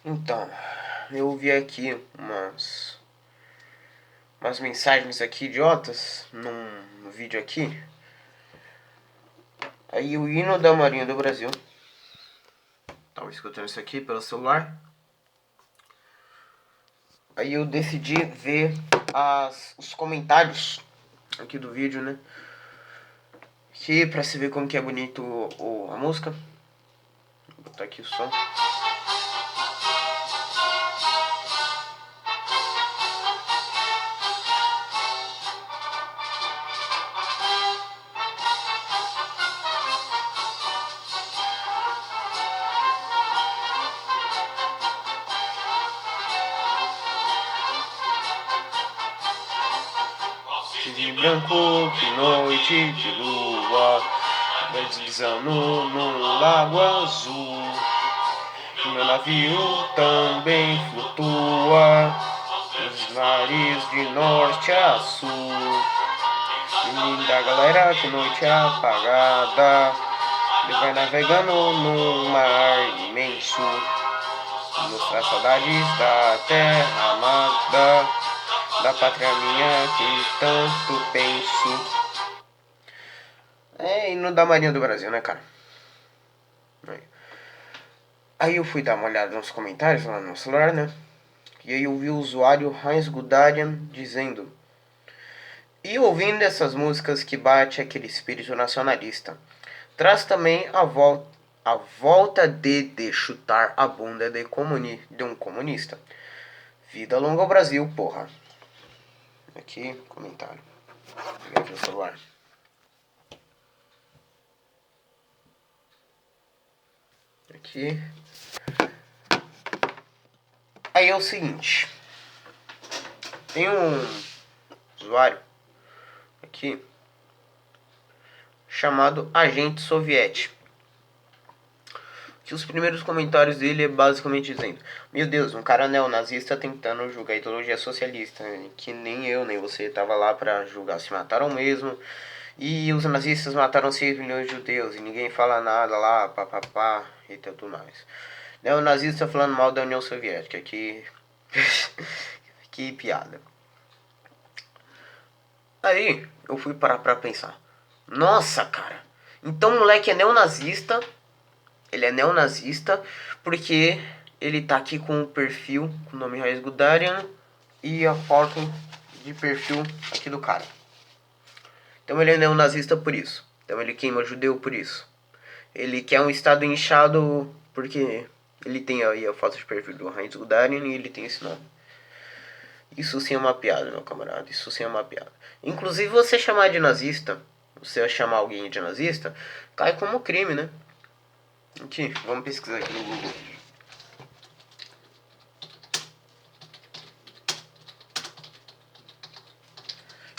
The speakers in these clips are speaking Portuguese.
Então, eu vi aqui umas mensagens aqui idiotas num vídeo aqui. Aí o hino da Marinha do Brasil. Tava escutando isso aqui pelo celular. Aí eu decidi ver os comentários aqui do vídeo, né? Aqui pra se ver como que é bonito a música. Vou botar aqui o som. De branco, que noite de lua, deslizando num lago azul. Meu navio também flutua nos mares de norte a sul. Linda galera, que noite apagada, ele vai navegando num mar imenso, mostrar saudades da terra amada, da pátria minha que tanto penso. É hino da Marinha do Brasil, né, cara? Aí eu fui dar uma olhada nos comentários lá no celular, né? E aí eu vi o usuário Heinz Gudarian dizendo: e ouvindo essas músicas que bate aquele espírito nacionalista, traz também a volta de chutar a bunda de um comunista. Vida longa ao Brasil, porra. Aqui, comentário. Peguei aqui o celular. Aqui. Aí é o seguinte. Tem um usuário aqui chamado Agente Soviético. Que os primeiros comentários dele é basicamente dizendo: meu Deus, um cara neonazista tentando julgar a ideologia socialista, que nem eu, nem você tava lá pra julgar, se mataram mesmo. E os nazistas mataram 6 milhões de judeus e ninguém fala nada lá, papapá e tudo mais. Neonazista falando mal da União Soviética, que que piada. Aí eu fui parar pra pensar: nossa, cara, então o moleque é neonazista. Ele é neonazista porque ele tá aqui com o perfil, com o nome Raiz Gudarian e a foto de perfil aqui do cara. Então ele é neonazista por isso. Então ele queima judeu por isso. Ele quer um estado inchado porque ele tem aí a foto de perfil do Raiz Gudarian e ele tem esse nome. Isso sim é uma piada, meu camarada. Isso sim é uma piada. Inclusive você chamar de nazista, você chamar alguém de nazista, cai como crime, né? Aqui, vamos pesquisar aqui no Google.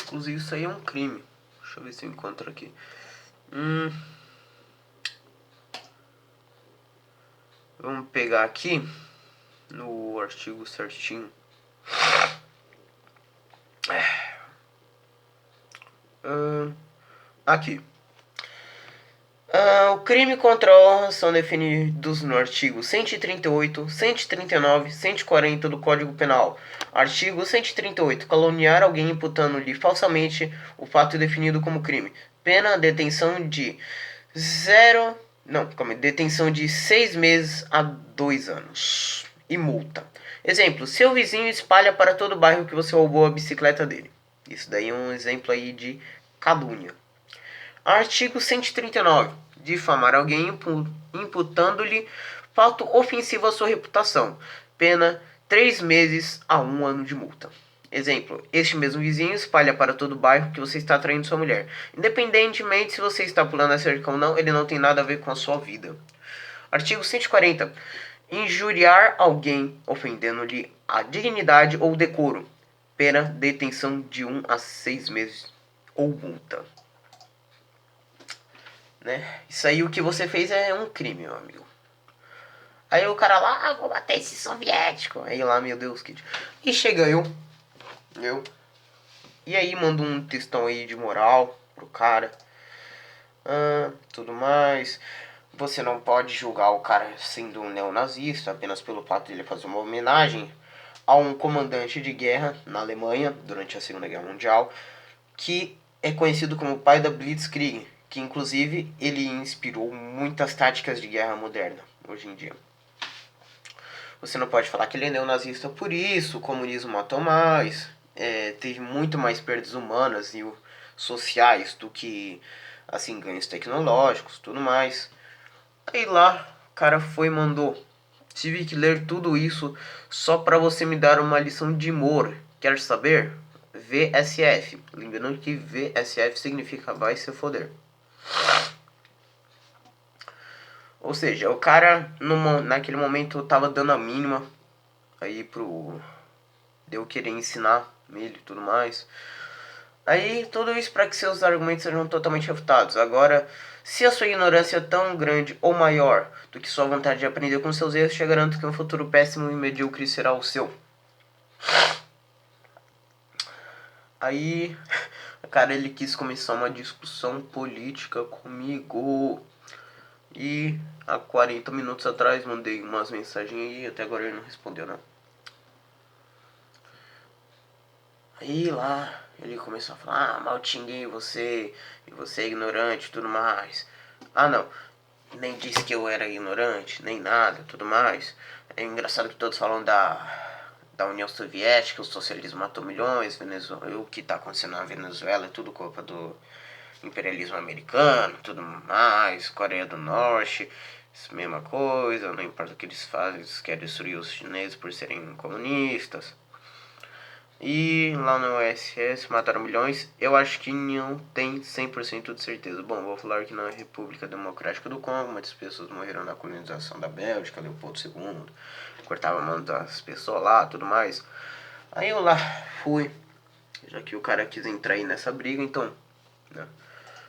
Inclusive isso aí é um crime. Deixa eu ver se eu encontro aqui. Vamos pegar aqui no artigo certinho. Aqui. O crime contra a honra são definidos no artigo 138, 139, 140 do Código Penal. Artigo 138. Caluniar alguém imputando-lhe falsamente o fato definido como crime. Pena, detenção de detenção de 6 meses a 2 anos. E multa. Exemplo, seu vizinho espalha para todo o bairro que você roubou a bicicleta dele. Isso daí é um exemplo aí de calúnia. Artigo 139. Difamar alguém imputando-lhe fato ofensivo à sua reputação. Pena 3 meses a 1 ano de multa. Exemplo, este mesmo vizinho espalha para todo o bairro que você está traindo sua mulher. Independentemente se você está pulando a cerca ou não, ele não tem nada a ver com a sua vida. Artigo 140. Injuriar alguém ofendendo-lhe a dignidade ou decoro. Pena detenção de 1 a 6 meses ou multa. Né? Isso aí o que você fez é um crime, meu amigo. Aí o cara lá, vou bater esse soviético. Aí lá, meu Deus, que... E chega eu. E aí mando um textão aí de moral pro cara. Tudo mais. você não pode julgar o cara sendo um neonazista apenas pelo fato de ele fazer uma homenagem a um comandante de guerra na Alemanha durante a Segunda Guerra Mundial, que é conhecido como o pai da Blitzkrieg, que inclusive ele inspirou muitas táticas de guerra moderna hoje em dia. Você não pode falar que ele é neonazista por isso, o comunismo matou mais, teve muito mais perdas humanas e sociais do que assim ganhos tecnológicos, tudo mais. Aí lá, o cara foi e mandou: tive que ler tudo isso só pra você me dar uma lição de humor. Quer saber? VSF. Lembrando que VSF significa vai se foder. Ou seja, o cara naquele momento tava dando a mínima aí pro de eu querer ensinar ele e tudo mais. Aí tudo isso para que seus argumentos sejam totalmente refutados. Agora, se a sua ignorância é tão grande ou maior do que sua vontade de aprender com seus erros, te garanto que um futuro péssimo e medíocre será o seu. Aí, cara, ele quis começar uma discussão política comigo. E há 40 minutos atrás mandei umas mensagens aí e até agora ele não respondeu, não. Aí lá, ele começou a falar: mal te xinguei você, e você é ignorante e tudo mais. Ah, não, nem disse que eu era ignorante, nem nada, tudo mais. É engraçado que todos falam da União Soviética, o socialismo matou milhões, o que está acontecendo na Venezuela é tudo culpa do imperialismo americano, tudo mais, Coreia do Norte, mesma coisa, não importa o que eles fazem, eles querem destruir os chineses por serem comunistas. E lá no OSS mataram milhões. Eu acho que não tem 100% de certeza. Bom, vou falar que na República Democrática do Congo muitas pessoas morreram na colonização da Bélgica, Leopoldo II, cortava a mão das pessoas lá, tudo mais. Aí eu lá fui, já que o cara quis entrar aí nessa briga, então, né?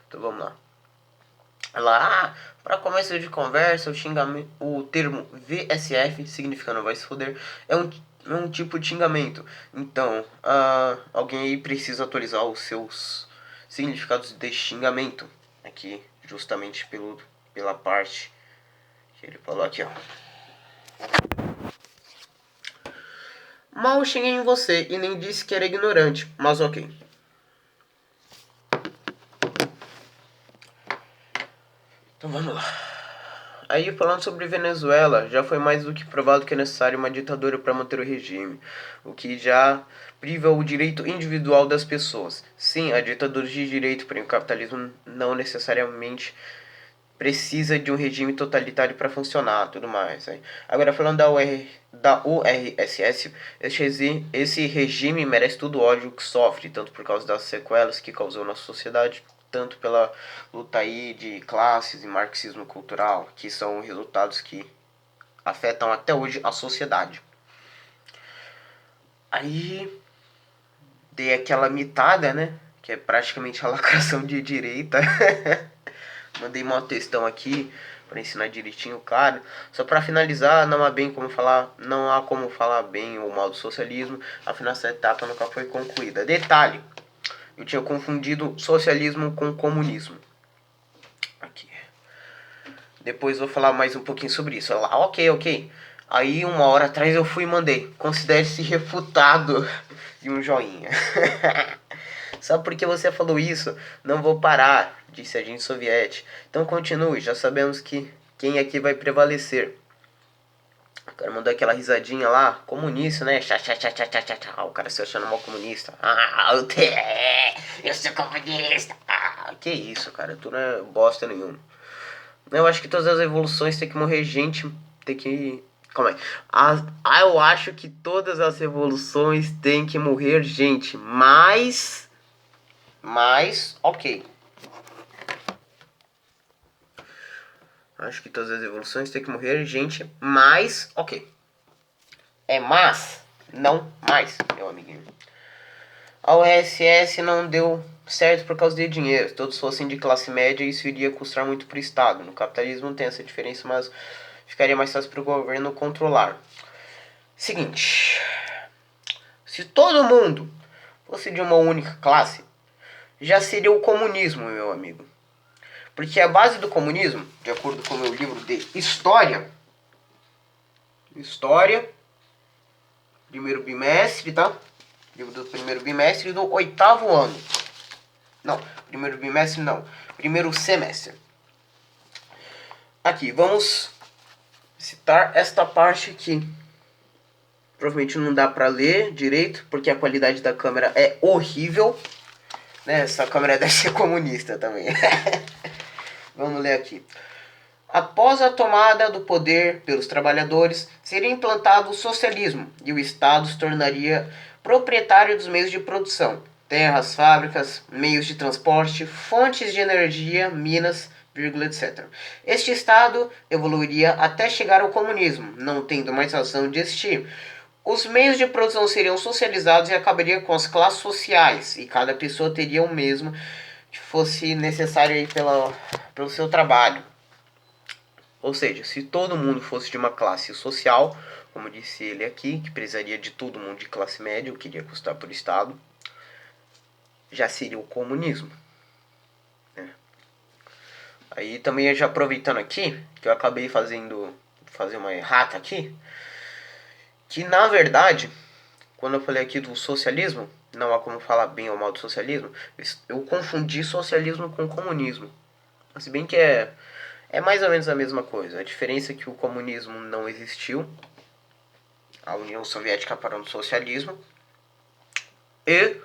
Então vamos lá. Lá, para começo de conversa, o termo VSF, significando vai se foder, é um tipo de xingamento. Então, alguém aí precisa atualizar os seus significados de xingamento. Aqui, justamente pela parte que ele falou aqui, ó. Mal xinguei em você e nem disse que era ignorante, mas ok. Então vamos lá. Aí falando sobre Venezuela, já foi mais do que provado que é necessário uma ditadura para manter o regime, o que já priva o direito individual das pessoas. Sim, a ditadura de direito, porém o capitalismo não necessariamente precisa de um regime totalitário para funcionar, tudo mais. Né? Agora falando da URSS, esse regime merece todo o ódio que sofre, tanto por causa das sequelas que causou na sociedade, tanto pela luta aí de classes e marxismo cultural, que são resultados que afetam até hoje a sociedade. Aí dei aquela mitada, né? Que é praticamente a lacração de direita. Mandei uma textão aqui para ensinar direitinho, claro. Só para finalizar, não há como falar bem ou mal do socialismo, afinal essa etapa nunca foi concluída. Detalhe, eu tinha confundido socialismo com comunismo. Aqui. Depois vou falar mais um pouquinho sobre isso. Ela, ok. Aí 1 hora atrás eu fui e mandei: considere-se refutado. E um joinha. Só porque você falou isso, não vou parar, disse a agente soviética. Então continue, já sabemos que quem aqui vai prevalecer. O cara mandou aquela risadinha lá, comunista, né? O cara se achando mal comunista. Eu sou comunista. Que isso, cara, tu não é bosta nenhuma. Eu acho que todas as revoluções tem que morrer gente, tem que... Calma aí. Eu acho que todas as revoluções tem que morrer gente, mas, ok. Acho que todas as revoluções tem que morrer gente, mas, ok. É mas, não mais, meu amiguinho. A URSS não deu certo por causa de dinheiro. Se todos fossem de classe média, isso iria custar muito para o Estado. No capitalismo tem essa diferença, mas ficaria mais fácil para o governo controlar. Seguinte, se todo mundo fosse de uma única classe, já seria o comunismo, meu amigo. Porque a base do comunismo, de acordo com o meu livro de História, primeiro bimestre, tá? Livro do primeiro bimestre do 8º ano. Não, primeiro bimestre não. Primeiro semestre. Aqui, vamos citar esta parte aqui. Provavelmente não dá pra ler direito, porque a qualidade da câmera é horrível. Né? Essa câmera deve ser comunista também. Vamos ler aqui. Após a tomada do poder pelos trabalhadores, seria implantado o socialismo e o Estado se tornaria proprietário dos meios de produção, terras, fábricas, meios de transporte, fontes de energia, minas, etc. Este Estado evoluiria até chegar ao comunismo, não tendo mais razão de existir. Os meios de produção seriam socializados e acabaria com as classes sociais, e cada pessoa teria o mesmo que fosse necessário aí pelo seu trabalho. Ou seja, se todo mundo fosse de uma classe social, como disse ele aqui, que precisaria de todo mundo de classe média, o que iria custar por Estado, já seria o comunismo. Né? Aí também, já aproveitando aqui, que eu acabei fazer uma errata aqui, que na verdade, quando eu falei aqui do socialismo, não há como falar bem ou mal do socialismo, eu confundi socialismo com comunismo. Se bem que é mais ou menos a mesma coisa. A diferença é que o comunismo não existiu. A União Soviética parou no socialismo. E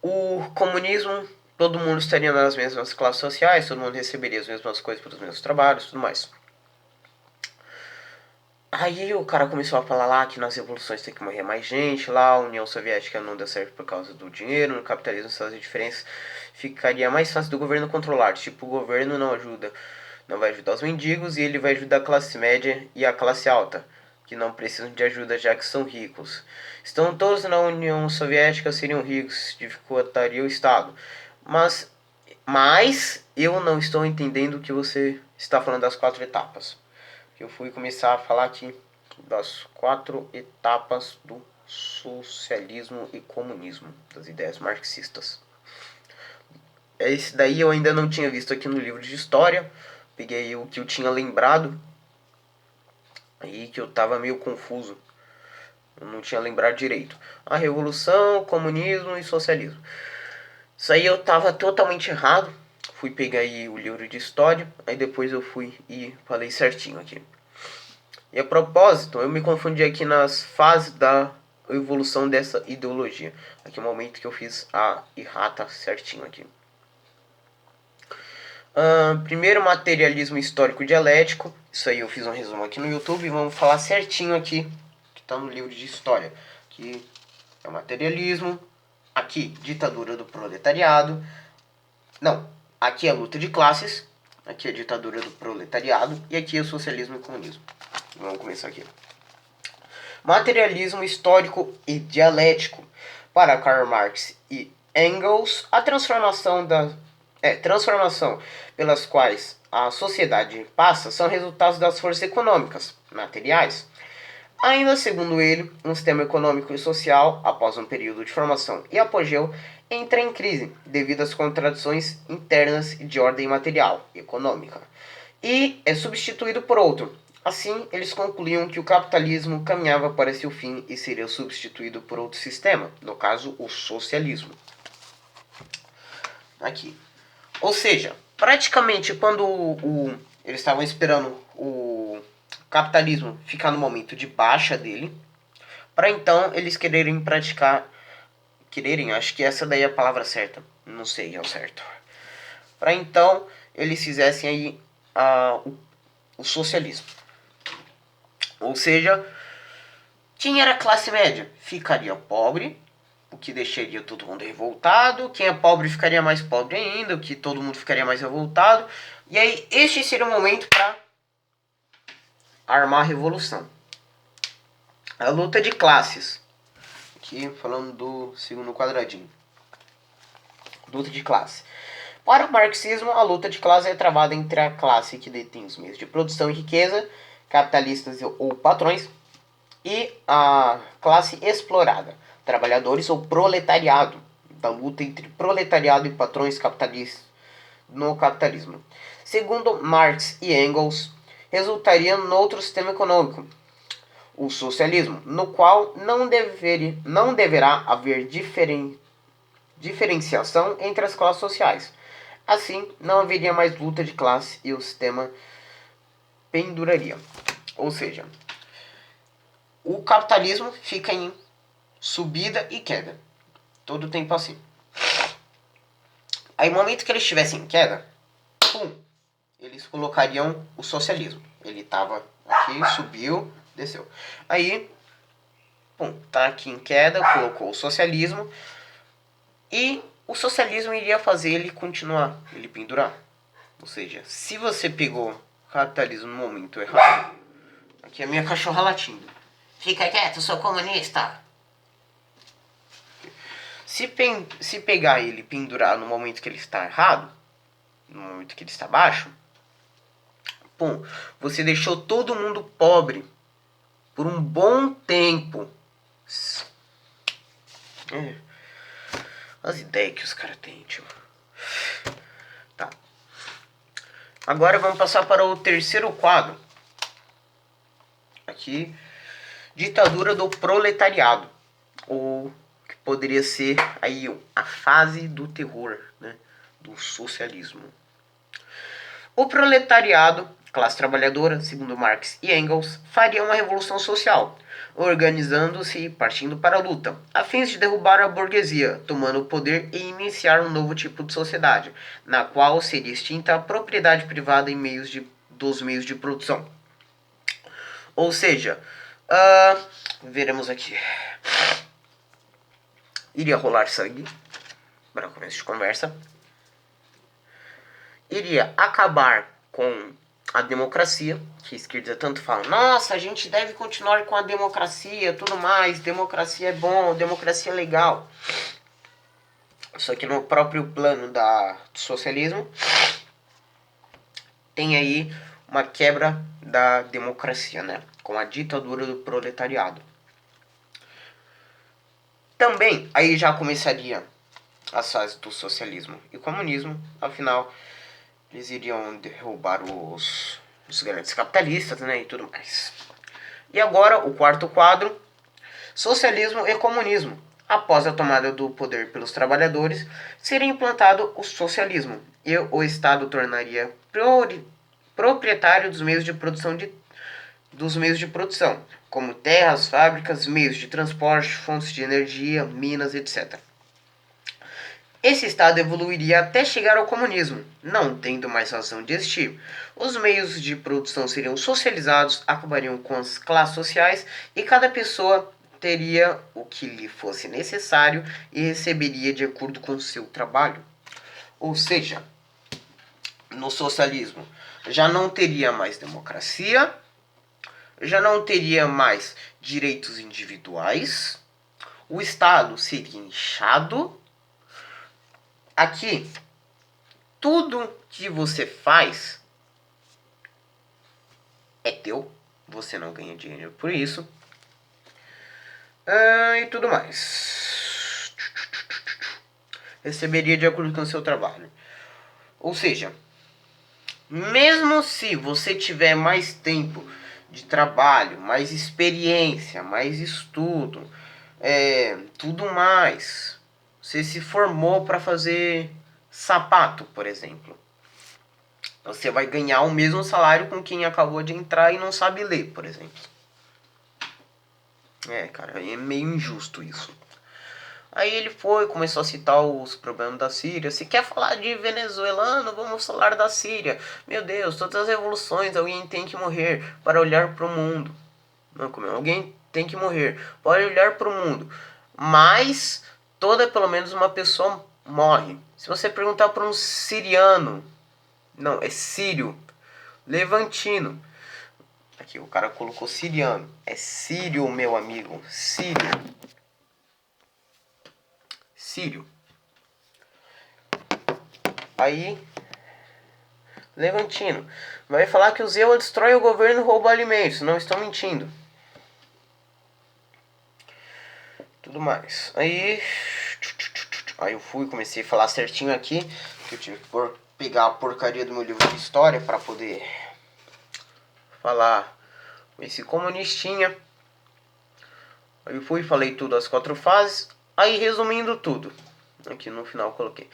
o comunismo, todo mundo estaria nas mesmas classes sociais, todo mundo receberia as mesmas coisas pelos mesmos trabalhos, tudo mais. Aí o cara começou a falar lá que nas revoluções tem que morrer mais gente, lá a União Soviética não deu certo por causa do dinheiro, no capitalismo essas diferenças ficaria mais fácil do governo controlar. Tipo, o governo não vai ajudar os mendigos e ele vai ajudar a classe média e a classe alta, que não precisam de ajuda já que são ricos. Estão todos na União Soviética, seriam ricos, dificultaria o Estado. Mas eu não estou entendendo o que você está falando das 4 etapas. Eu fui começar a falar aqui das 4 etapas do socialismo e comunismo, das ideias marxistas. Esse daí eu ainda não tinha visto aqui no livro de história. Peguei o que eu tinha lembrado e que eu estava meio confuso. Eu não tinha lembrado direito. A revolução, comunismo e socialismo. Isso aí eu estava totalmente errado. Fui pegar aí o livro de história, aí depois eu fui e falei certinho aqui. E a propósito, eu me confundi aqui nas fases da evolução dessa ideologia. Aqui é o momento que eu fiz a errata certinho aqui. Primeiro, materialismo histórico dialético. Isso aí eu fiz um resumo aqui no YouTube. Vamos falar certinho aqui, que está no livro de história. Que é o materialismo. Aqui, ditadura do proletariado. Não, aqui é a luta de classes. Aqui é a ditadura do proletariado. E aqui é o socialismo e comunismo. Vamos começar aqui. Materialismo histórico e dialético. Para Karl Marx e Engels, a transformação pelas quais a sociedade passa são resultados das forças econômicas, materiais. Ainda segundo ele, um sistema econômico e social, após um período de formação e apogeu, entra em crise devido às contradições internas de ordem material e econômica, e é substituído por outro. Assim, eles concluíam que o capitalismo caminhava para seu fim e seria substituído por outro sistema, no caso, o socialismo. Aqui. Ou seja, praticamente quando eles estavam esperando o capitalismo ficar no momento de baixa dele, para então eles quererem praticar, acho que essa daí é a palavra certa, não sei ao certo, para então eles fizessem aí o socialismo. Ou seja, quem era classe média ficaria pobre, o que deixaria todo mundo revoltado. Quem é pobre ficaria mais pobre ainda, o que todo mundo ficaria mais revoltado. E aí, este seria o momento para armar a revolução. A luta de classes. Aqui falando do segundo quadradinho. Luta de classe. Para o marxismo, a luta de classe é travada entre a classe que detém os meios de produção e riqueza, capitalistas ou patrões, e a classe explorada, trabalhadores ou proletariado, da luta entre proletariado e patrões capitalistas no capitalismo. Segundo Marx e Engels, resultaria no outro sistema econômico, o socialismo, no qual não deverá haver diferenciação entre as classes sociais. Assim, não haveria mais luta de classe e o sistema penduraria. Ou seja, o capitalismo fica em subida e queda. Todo tempo assim. Aí, no momento que eles estivessem em queda, pum, eles colocariam o socialismo. Ele estava aqui, subiu, desceu. Aí, pum, tá aqui em queda, colocou o socialismo. E o socialismo iria fazer ele continuar, ele pendurar. Ou seja, se você pegou o capitalismo no momento errado... Aqui é a minha cachorra latindo. Fica quieto, sou comunista. Se pegar ele e pendurar no momento que ele está errado, no momento que ele está baixo, pum, você deixou todo mundo pobre por um bom tempo. As ideias que os caras têm, tio. Tá. Agora vamos passar para o terceiro quadro. Aqui, ditadura do proletariado. Ou que poderia ser aí a fase do terror, né? Do socialismo. O proletariado, classe trabalhadora, segundo Marx e Engels, faria uma revolução social, organizando-se e partindo para a luta, a fim de derrubar a burguesia, tomando o poder e iniciar um novo tipo de sociedade, na qual seria extinta a propriedade privada dos meios de produção. Ou seja, veremos aqui. Iria rolar sangue, para começo de conversa. Iria acabar com a democracia, que a esquerda tanto fala, nossa, a gente deve continuar com a democracia, tudo mais, democracia é bom, democracia é legal. Só que no próprio plano do socialismo, tem aí uma quebra da democracia, né? Com a ditadura do proletariado. Também, aí já começaria as fases do socialismo e comunismo, afinal... Eles iriam derrubar os grandes capitalistas, né, e tudo mais. E agora, o quarto quadro, socialismo e comunismo. Após a tomada do poder pelos trabalhadores, seria implantado o socialismo, e o Estado tornaria proprietário dos meios de produção, como terras, fábricas, meios de transporte, fontes de energia, minas, etc. Esse estado evoluiria até chegar ao comunismo, não tendo mais razão de existir. Os meios de produção seriam socializados, acabariam com as classes sociais e cada pessoa teria o que lhe fosse necessário e receberia de acordo com seu trabalho. Ou seja, no socialismo já não teria mais democracia, já não teria mais direitos individuais, o Estado seria inchado. Aqui, tudo que você faz é teu, você não ganha dinheiro por isso, e tudo mais. Receberia de acordo com o seu trabalho. Ou seja, mesmo se você tiver mais tempo de trabalho, mais experiência, mais estudo, tudo mais... Você se formou para fazer sapato, por exemplo. Você vai ganhar o mesmo salário com quem acabou de entrar e não sabe ler, por exemplo. Cara, é meio injusto isso. Aí ele começou a citar os problemas da Síria. Se quer falar de venezuelano, vamos falar da Síria. Meu Deus, todas as revoluções, alguém tem que morrer para olhar para o mundo. Não, alguém tem que morrer para olhar para o mundo. Mas... pelo menos uma pessoa morre. Se você perguntar para um siriano, não, é sírio, levantino. Aqui o cara colocou siriano. É sírio, meu amigo, sírio. Sírio. Aí, levantino. Vai falar que o Zewa destrói o governo e rouba alimentos. Não estão mentindo. Tudo mais. Aí eu comecei a falar certinho aqui, que eu tive que pôr pegar a porcaria do meu livro de história para poder falar com esse comunistinha. Aí fui, falei tudo as 4 fases. Aí resumindo tudo, aqui no final eu coloquei: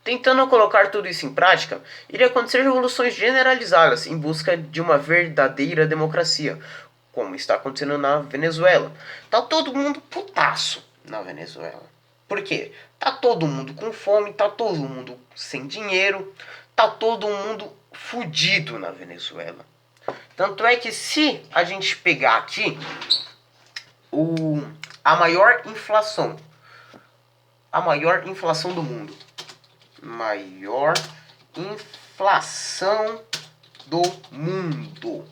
tentando colocar tudo isso em prática, iria acontecer revoluções generalizadas em busca de uma verdadeira democracia, como está acontecendo na Venezuela. Tá todo mundo putaço na Venezuela. Por quê? Tá todo mundo com fome, tá todo mundo sem dinheiro, tá todo mundo fudido na Venezuela. Tanto é que se a gente pegar aqui a maior inflação do mundo, maior inflação do mundo.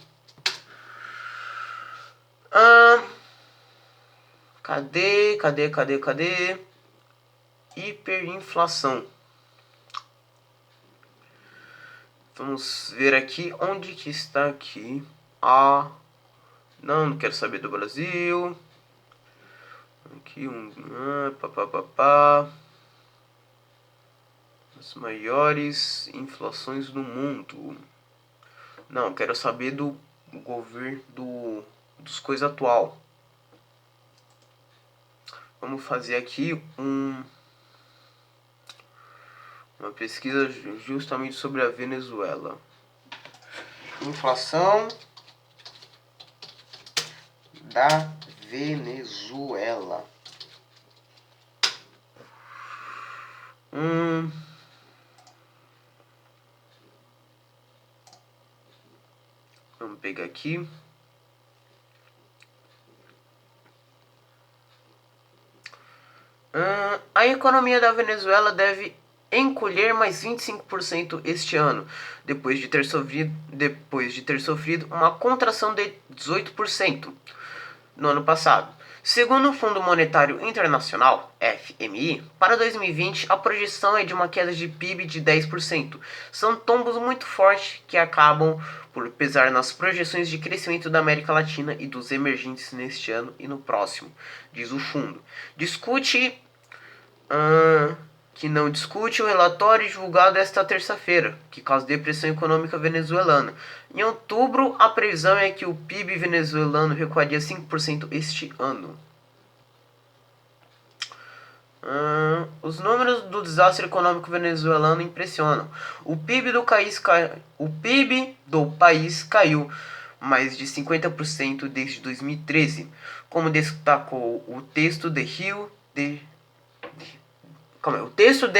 Cadê? Hiperinflação. Vamos ver aqui onde que está aqui. Não quero saber do Brasil. Aqui as maiores inflações do mundo. Não, quero saber do governo dos coisas atual. Vamos fazer aqui uma pesquisa justamente sobre a Venezuela. Inflação da Venezuela. Vamos pegar aqui. A economia da Venezuela deve encolher mais 25% este ano, depois de ter sofrido uma contração de 18% no ano passado. Segundo o Fundo Monetário Internacional, FMI, para 2020 a projeção é de uma queda de PIB de 10%. São tombos muito fortes que acabam por pesar nas projeções de crescimento da América Latina e dos emergentes neste ano e no próximo, diz o fundo. Que não discute o relatório divulgado esta terça-feira, que causa depressão econômica venezuelana. Em outubro, a previsão é que o PIB venezuelano recuaria 5% este ano. Os números do desastre econômico venezuelano impressionam. O PIB do país caiu mais de 50% desde 2013, como destacou o texto de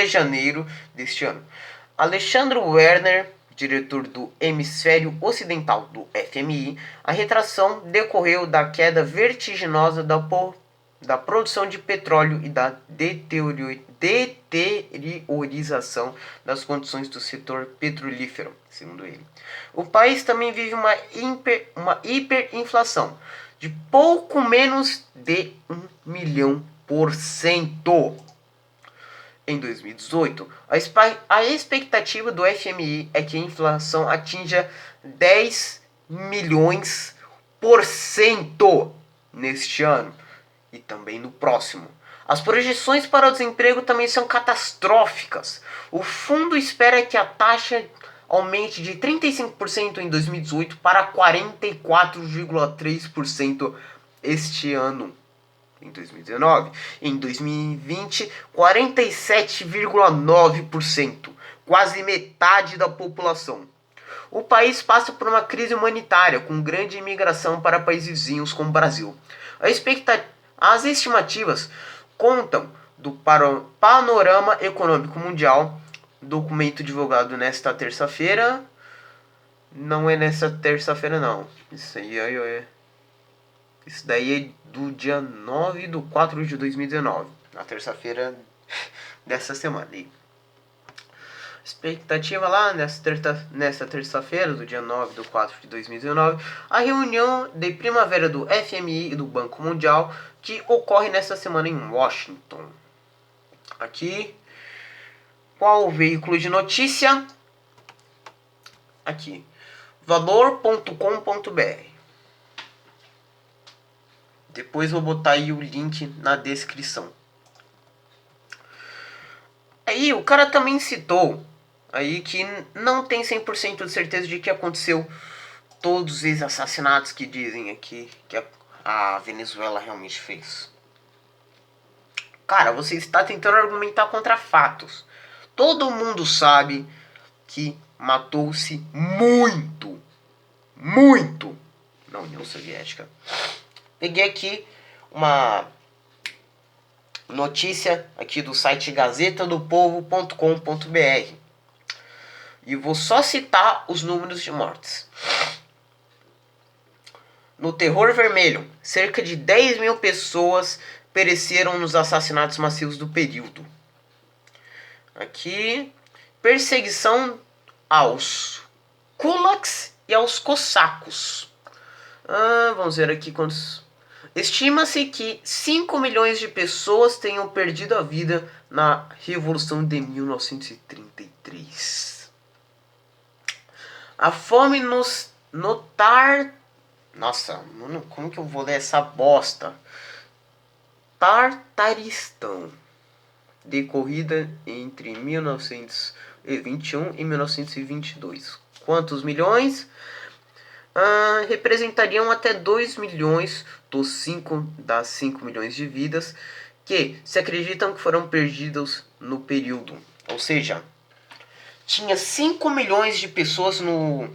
janeiro deste ano. Alexandre Werner, diretor do Hemisfério Ocidental do FMI, a retração decorreu da queda vertiginosa da produção de petróleo e da deteriorização das condições do setor petrolífero, segundo ele. O país também vive uma hiperinflação de pouco menos de 1.000.000%. Em 2018, a expectativa do FMI é que a inflação atinja 10.000.000% neste ano e também no próximo. As projeções para o desemprego também são catastróficas. O fundo espera que a taxa aumente de 35% em 2018 para 44,3% este ano. Em 2019, em 2020, 47,9%, quase metade da população. O país passa por uma crise humanitária, com grande imigração para países vizinhos como o Brasil. As estimativas contam do Panorama Econômico Mundial, documento divulgado nesta terça-feira. Não é nesta terça-feira, não. Isso daí é do dia 9/4/2019, na terça-feira dessa semana. E expectativa lá nessa terça-feira, do dia 9/4/2019, a reunião de primavera do FMI e do Banco Mundial, que ocorre nesta semana em Washington. Aqui, qual o veículo de notícia? Aqui, valor.com.br. Depois vou botar aí o link na descrição. Aí o cara também citou aí que não tem 100% de certeza de que aconteceu todos esses assassinatos que dizem aqui que a Venezuela realmente fez. Cara, você está tentando argumentar contra fatos. Todo mundo sabe que matou-se muito na União Soviética. Peguei aqui uma notícia aqui do site gazetadopovo.com.br e vou só citar os números de mortes. No Terror Vermelho, cerca de 10 mil pessoas pereceram nos assassinatos massivos do período. Aqui, perseguição aos kulaks e aos cossacos. Vamos ver aqui quantos. Estima-se que 5 milhões de pessoas tenham perdido a vida na Revolução de 1933. A fome no Nossa, mano, como que eu vou ler essa bosta? Tartaristão. Decorrida entre 1921 e 1922. Quantos milhões? Representariam até 2 milhões das 5 milhões de vidas que se acreditam que foram perdidos no período. Ou seja, tinha 5 milhões de pessoas no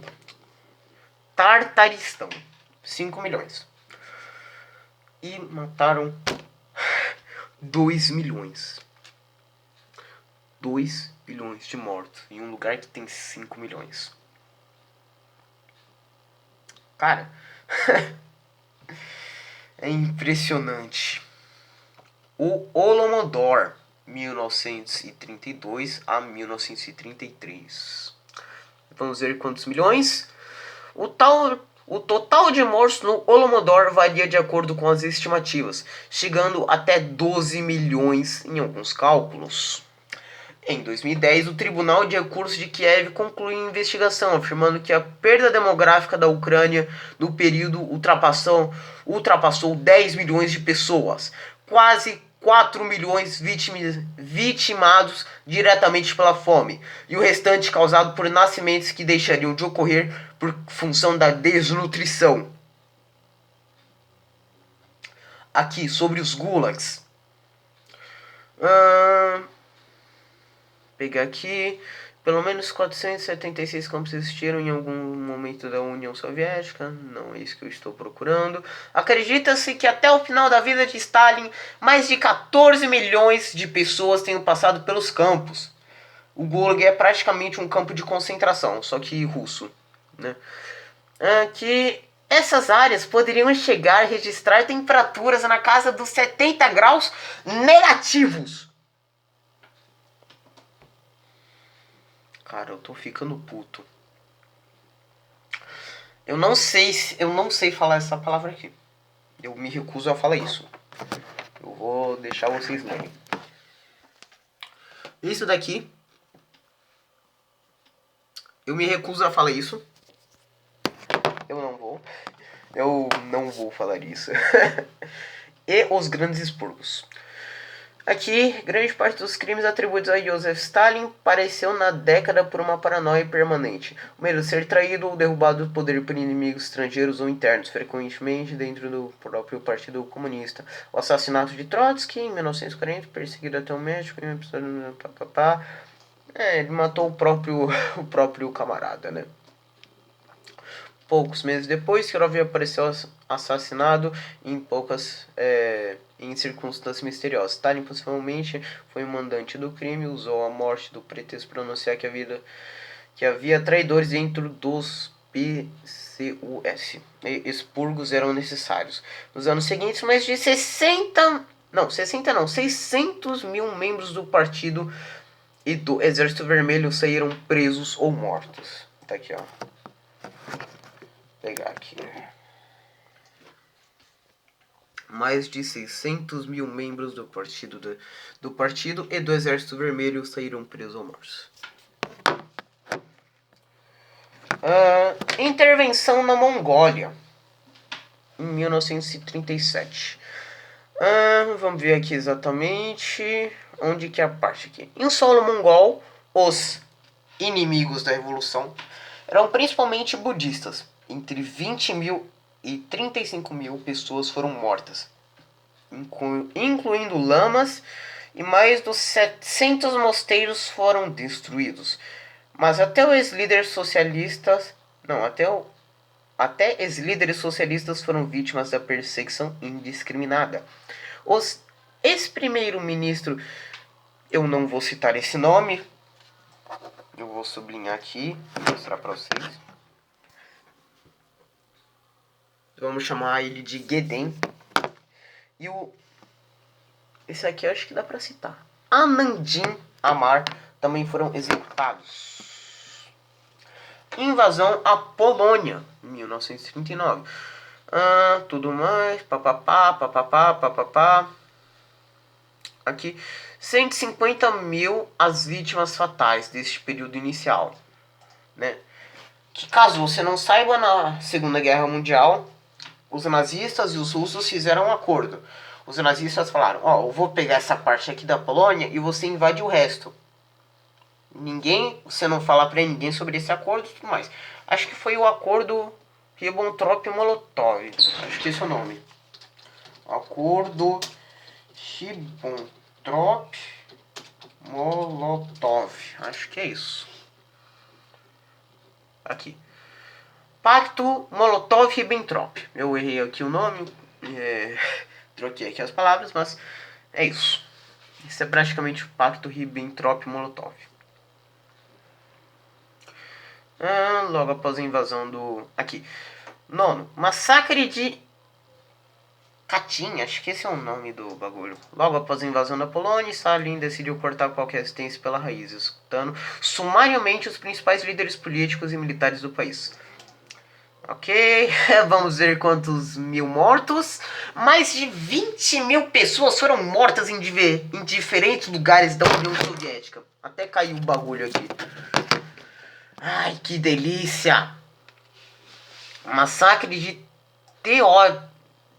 Tartaristão. 5 milhões. E mataram 2 milhões. 2 bilhões de mortos em um lugar que tem 5 milhões. Cara, é impressionante. O Holodomor, 1932 a 1933. Vamos ver quantos milhões? O total de mortos no Holodomor varia de acordo com as estimativas, chegando até 12 milhões em alguns cálculos. Em 2010, o Tribunal de Recursos de Kiev concluiu a investigação, afirmando que a perda demográfica da Ucrânia no período ultrapassou 10 milhões de pessoas, quase 4 milhões vitimados diretamente pela fome, e o restante causado por nascimentos que deixariam de ocorrer por função da desnutrição. Aqui, sobre os gulags. Pegar aqui, pelo menos 476 campos existiram em algum momento da União Soviética. Não é isso que eu estou procurando. Acredita-se que até o final da vida de Stalin, mais de 14 milhões de pessoas tenham passado pelos campos. O Gulag é praticamente um campo de concentração, só que russo, né? Que essas áreas poderiam chegar a registrar temperaturas na casa dos 70 graus negativos. Cara, eu tô ficando puto. Eu não sei falar essa palavra aqui. Eu me recuso a falar isso. Eu vou deixar vocês lerem. Isso daqui. Eu me recuso a falar isso. Eu não vou falar isso. E os grandes expurgos. Aqui, grande parte dos crimes atribuídos a Joseph Stalin pareceu na década por uma paranoia permanente. O medo de ser traído ou derrubado do poder por inimigos estrangeiros ou internos, frequentemente dentro do próprio Partido Comunista. O assassinato de Trotsky em 1940, perseguido até o México, em um episódio... ele matou o próprio camarada, né? Poucos meses depois, Kirov apareceu assassinado em circunstâncias misteriosas. Stalin possivelmente foi o mandante do crime, usou a morte do pretexto para anunciar que havia traidores dentro dos PCUS. Expurgos eram necessários. Nos anos seguintes, mais de 600 mil membros do partido e do Exército Vermelho saíram presos ou mortos. Tá aqui, ó. Vou pegar aqui. Mais de 600 mil membros do partido e do Exército Vermelho saíram presos ou mortos. Intervenção na Mongólia em 1937. Vamos ver aqui exatamente onde que é a parte aqui. Em solo mongol, os inimigos da Revolução eram principalmente budistas. Entre 20 mil e 35 mil pessoas foram mortas, incluindo lamas, e mais dos 700 mosteiros foram destruídos. Mas até os líderes socialistas, não, até os líderes socialistas foram vítimas da perseguição indiscriminada. Os ex-primeiro-ministro, eu não vou citar esse nome, eu vou sublinhar aqui, mostrar para vocês. Vamos chamar ele de Geden. E esse aqui eu acho que dá para citar. Anandin Amar também foram executados. Invasão à Polônia, 1939. Tudo mais, papapá. Aqui, 150 mil as vítimas fatais deste período inicial, né? Que caso você não saiba, na Segunda Guerra Mundial, os nazistas e os russos fizeram um acordo. Os nazistas falaram, eu vou pegar essa parte aqui da Polônia e você invade o resto. Você não fala pra ninguém sobre esse acordo e tudo mais. Acho que foi o acordo Ribbentrop-Molotov. Acho que esse é o nome. Acordo Ribbentrop-Molotov. Acho que é isso. Aqui. Pacto Molotov-Ribbentrop. Eu errei aqui o nome. Troquei aqui as palavras, mas é isso. Isso é praticamente o Pacto Ribbentrop-Molotov. Logo após a invasão do... Aqui. Nono. Massacre de Katyn, acho que esse é o nome do bagulho. Logo após a invasão da Polônia, Stalin decidiu cortar qualquer assistência pela raiz, executando sumariamente os principais líderes políticos e militares do país. Ok, vamos ver quantos mil mortos. Mais de 20 mil pessoas foram mortas em diferentes lugares da União Soviética. Até caiu o bagulho aqui. Ai, que delícia! Massacre de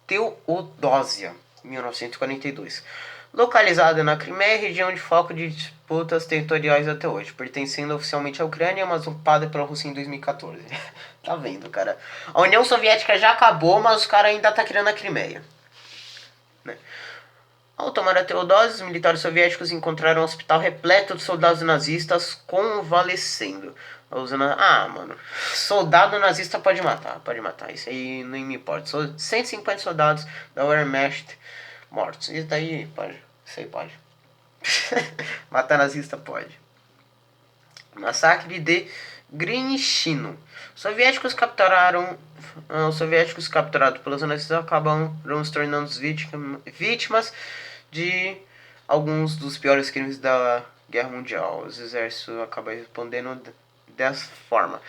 Teodósia, 1942. Localizada na Crimeia, região de foco de disputas territoriais até hoje, pertencendo oficialmente à Ucrânia, mas ocupada pela Rússia em 2014. Tá vendo, cara? A União Soviética já acabou, mas os caras ainda tá criando a Crimeia. Né? Ao tomar a Teodósia, os militares soviéticos encontraram um hospital repleto de soldados nazistas convalescendo. Mano, soldado nazista pode matar, isso aí nem me importa. 150 soldados da Wehrmacht mortos, isso daí pode, isso aí pode. Matar nazista pode. Massacre de Grinchino. Os soviéticos capturados pelos nazistas acabaram se tornando vítimas de alguns dos piores crimes da Guerra Mundial. Os exércitos acabam respondendo dessa forma.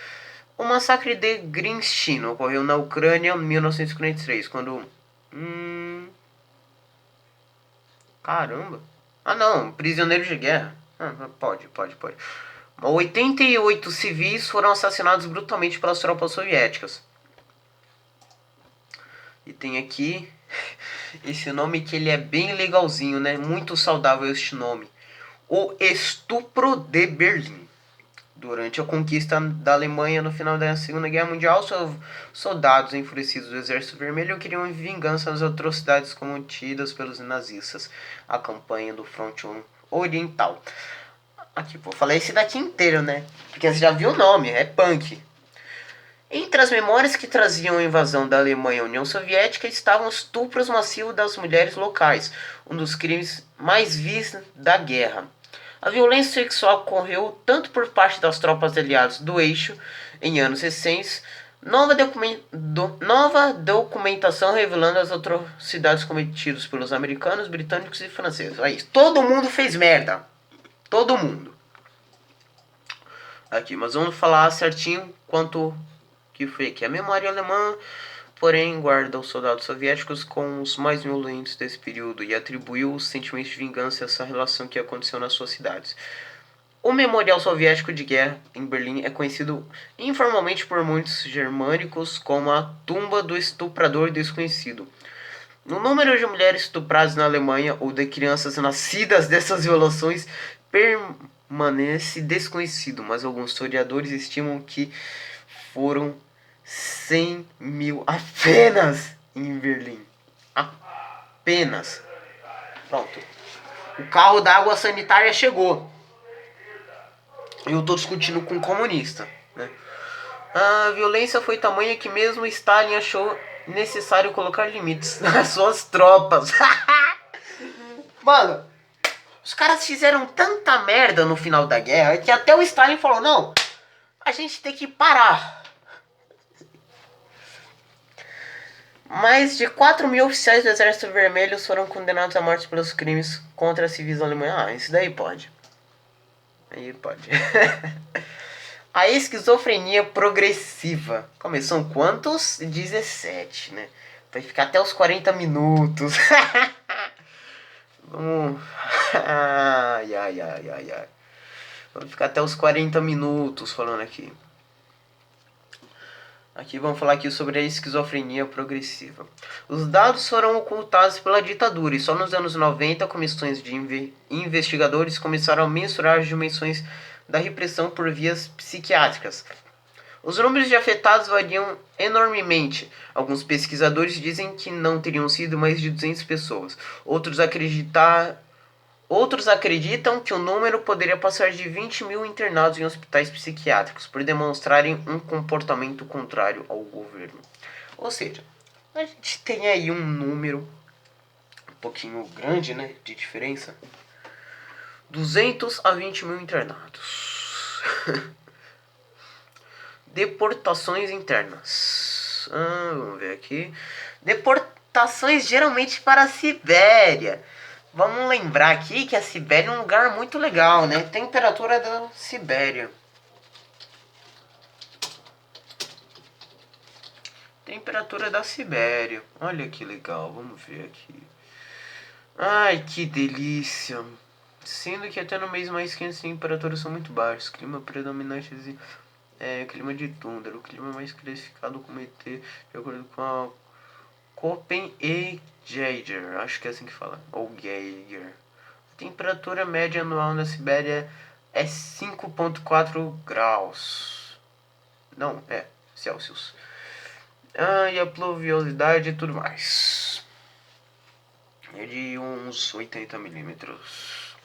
O massacre de Grinchino ocorreu na Ucrânia em 1943, quando... Caramba! Não, prisioneiros de guerra. Pode. 88 civis foram assassinados brutalmente pelas tropas soviéticas. E tem aqui esse nome que ele é bem legalzinho, né? Muito saudável este nome. O Estupro de Berlim. Durante a conquista da Alemanha no final da Segunda Guerra Mundial, soldados enfurecidos do Exército Vermelho queriam vingança das atrocidades cometidas pelos nazistas. A campanha do Fronte Oriental. Aqui, vou falar esse daqui inteiro, né? Porque você já viu o nome, é punk. Entre as memórias que traziam a invasão da Alemanha à União Soviética estavam os estupros massivos das mulheres locais, um dos crimes mais vistos da guerra. A violência sexual ocorreu tanto por parte das tropas aliadas do eixo em anos recentes, nova documentação revelando as atrocidades cometidas pelos americanos, britânicos e franceses. Aí, todo mundo fez merda. Todo mundo. Aqui, mas vamos falar certinho quanto que foi aqui. A memória alemã, porém, guarda os soldados soviéticos com os mais violentos desse período e atribuiu os sentimentos de vingança a essa relação que aconteceu nas suas cidades. O Memorial Soviético de Guerra em Berlim é conhecido informalmente por muitos germânicos como a tumba do estuprador desconhecido. O número de mulheres estupradas na Alemanha ou de crianças nascidas dessas violações permanece desconhecido, mas alguns historiadores estimam que foram 100 mil apenas em Berlim. Apenas. Pronto. O carro da água sanitária chegou. Eu tô discutindo com um comunista, né? A violência foi tamanha que mesmo Stalin achou necessário colocar limites nas suas tropas. Mano, os caras fizeram tanta merda no final da guerra que até o Stalin falou, não, a gente tem que parar. Mais de 4 mil oficiais do Exército Vermelho foram condenados à morte pelos crimes contra civis alemães. Ah, isso daí pode. Aí pode. A esquizofrenia progressiva. Começou quantos? 17, né? Vai ficar até os 40 minutos. Vamos. Ai. Vamos ficar até os 40 minutos falando aqui. Aqui vamos falar aqui sobre a esquizofrenia progressiva. Os dados foram ocultados pela ditadura e só nos anos 90 comissões de investigadores começaram a mensurar as dimensões da repressão por vias psiquiátricas. Os números de afetados variam enormemente. Alguns pesquisadores dizem que não teriam sido mais de 200 pessoas. Outros acreditam que o número poderia passar de 20 mil internados em hospitais psiquiátricos por demonstrarem um comportamento contrário ao governo. Ou seja, a gente tem aí um número um pouquinho grande, né, de diferença. 200 a 20 mil internados. Deportações internas. Vamos ver aqui. Deportações geralmente para a Sibéria. Vamos lembrar aqui que a Sibéria é um lugar muito legal, né? Temperatura da Sibéria. Temperatura da Sibéria. Olha que legal, vamos ver aqui. Ai, que delícia. Sendo que até no mês mais quente as temperaturas são muito baixas. Clima predominante clima de tundra. O clima mais classificado como ET, de acordo com a Köppen-Geiger, acho que é assim que fala, ou Geiger. A temperatura média anual na Sibéria é 5,4 graus. Não, Celsius. E a pluviosidade e tudo mais. É de uns 80 milímetros.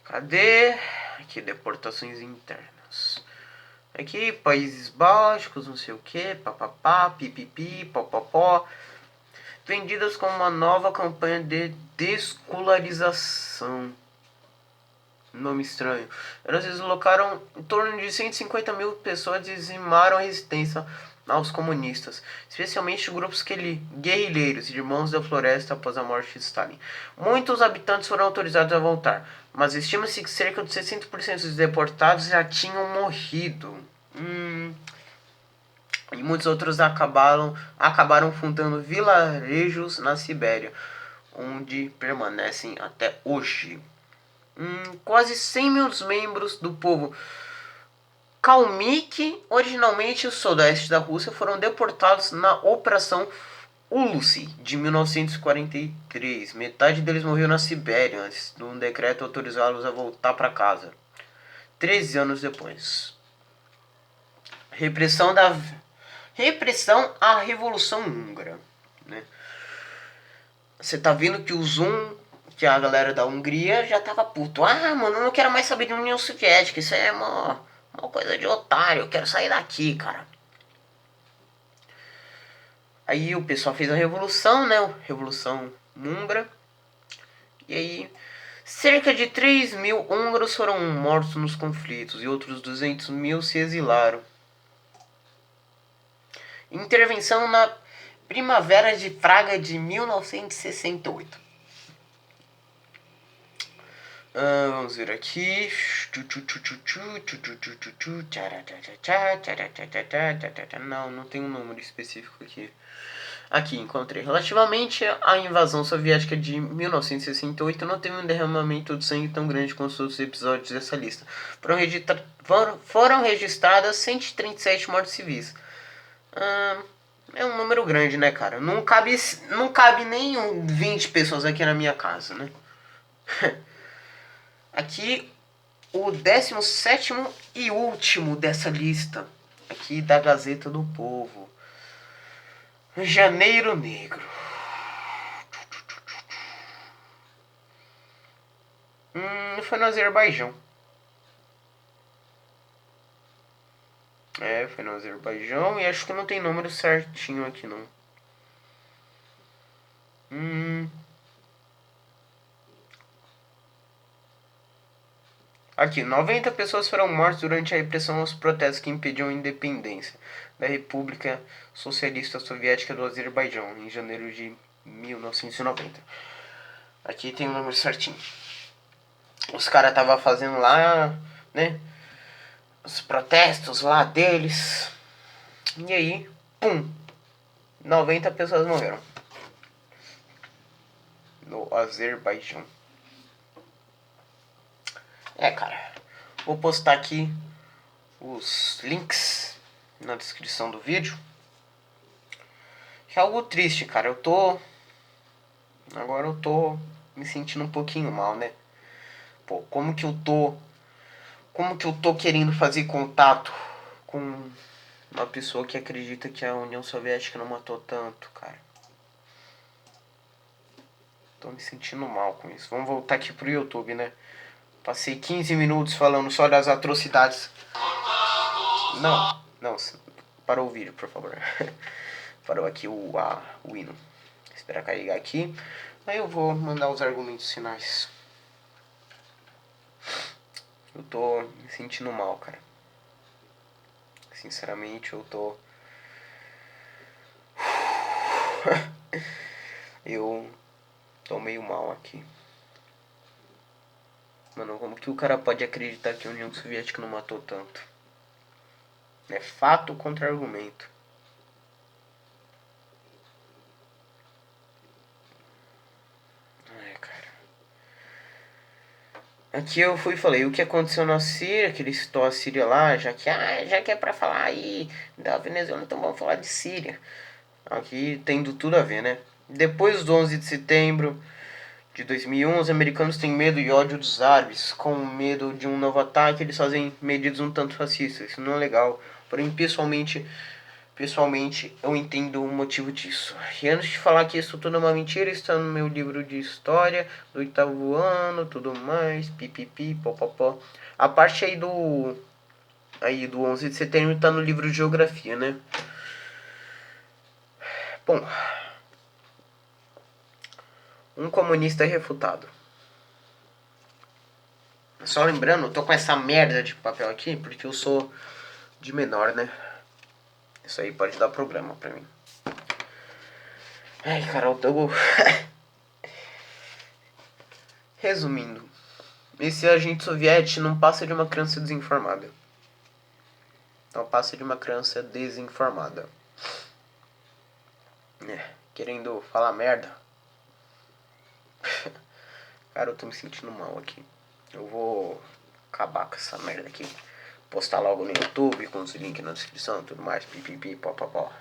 Cadê? Aqui, deportações internas. Aqui, Países Bálticos, não sei o que, papapá, pipipi, popopó. Vendidas como uma nova campanha de descolarização. Nome estranho. Elas deslocaram em torno de 150 mil pessoas e dizimaram a resistência aos comunistas, especialmente grupos guerrilheiros e irmãos da floresta após a morte de Stalin. Muitos habitantes foram autorizados a voltar, mas estima-se que cerca de 60% dos deportados já tinham morrido. E muitos outros acabaram fundando vilarejos na Sibéria, onde permanecem até hoje. Quase 100 mil membros do povo Kalmyk, originalmente o sudeste da Rússia, foram deportados na Operação Ulusi de 1943. Metade deles morreu na Sibéria antes de um decreto autorizá-los a voltar para casa. 13 anos depois. Repressão à Revolução Húngara, né? Você tá vendo que a galera da Hungria já tava puto. Mano, eu não quero mais saber de União Soviética. Isso é uma coisa de otário. Eu quero sair daqui, cara. Aí o pessoal fez a revolução, né? Revolução Húngara. E aí, cerca de 3 mil húngaros foram mortos nos conflitos e outros 200 mil se exilaram. Intervenção na Primavera de Praga de 1968. Vamos ver aqui. Não tem um número específico aqui. Aqui, encontrei. Relativamente à invasão soviética de 1968, não teve um derramamento de sangue tão grande quanto os outros episódios dessa lista. Foram registradas 137 mortes civis. É um número grande, né, cara? Não cabe nem 20 pessoas aqui na minha casa, né? Aqui, o 17º e último dessa lista. Aqui da Gazeta do Povo. Janeiro Negro. Foi no Azerbaijão. Foi no Azerbaijão e acho que não tem número certinho aqui não. Aqui, 90 pessoas foram mortas durante a repressão aos protestos que impediam a independência da República Socialista Soviética do Azerbaijão, em janeiro de 1990. Aqui tem o número certinho. Os caras estavam fazendo lá, né, os protestos lá deles. E aí, pum, 90 pessoas morreram no Azerbaijão. Cara, vou postar aqui os links na descrição do vídeo. É algo triste, cara. Agora eu tô me sentindo um pouquinho mal, né? Pô, como que eu tô querendo fazer contato com uma pessoa que acredita que a União Soviética não matou tanto, cara? Tô me sentindo mal com isso. Vamos voltar aqui pro YouTube, né? Passei 15 minutos falando só das atrocidades. Não, parou o vídeo, por favor. Parou aqui o hino. Esperar carregar aqui. Aí eu vou mandar os argumentos finais. Eu tô me sentindo mal, cara. Sinceramente, eu tô... eu tô meio mal aqui. Mano, como que o cara pode acreditar que a União Soviética não matou tanto? É fato contra argumento. Cara. Aqui eu fui e falei o que aconteceu na Síria, que ele citou a Síria lá, já que é pra falar aí da Venezuela, então vamos falar de Síria. Aqui tendo tudo a ver, né? Depois do 11 de setembro de 2001, os americanos têm medo e ódio dos árabes. Com medo de um novo ataque, eles fazem medidas um tanto fascistas. Isso não é legal. Porém, pessoalmente eu entendo o motivo disso. E antes de falar que isso tudo é uma mentira, está no meu livro de história do 8º ano, tudo mais, pipipi, popopó. A parte aí do 11 de setembro está no livro de geografia, né? Bom, um comunista refutado. Só lembrando, eu tô com essa merda de papel aqui porque eu sou de menor, né? Isso aí pode dar problema pra mim. Ai, cara, eu tô... Resumindo, esse agente soviético não passa de uma criança desinformada. Não passa de uma criança desinformada. Querendo falar merda. Cara, eu tô me sentindo mal aqui. Eu vou acabar com essa merda aqui. Postar logo no YouTube com os links na descrição e tudo mais. Pipipi, popopó.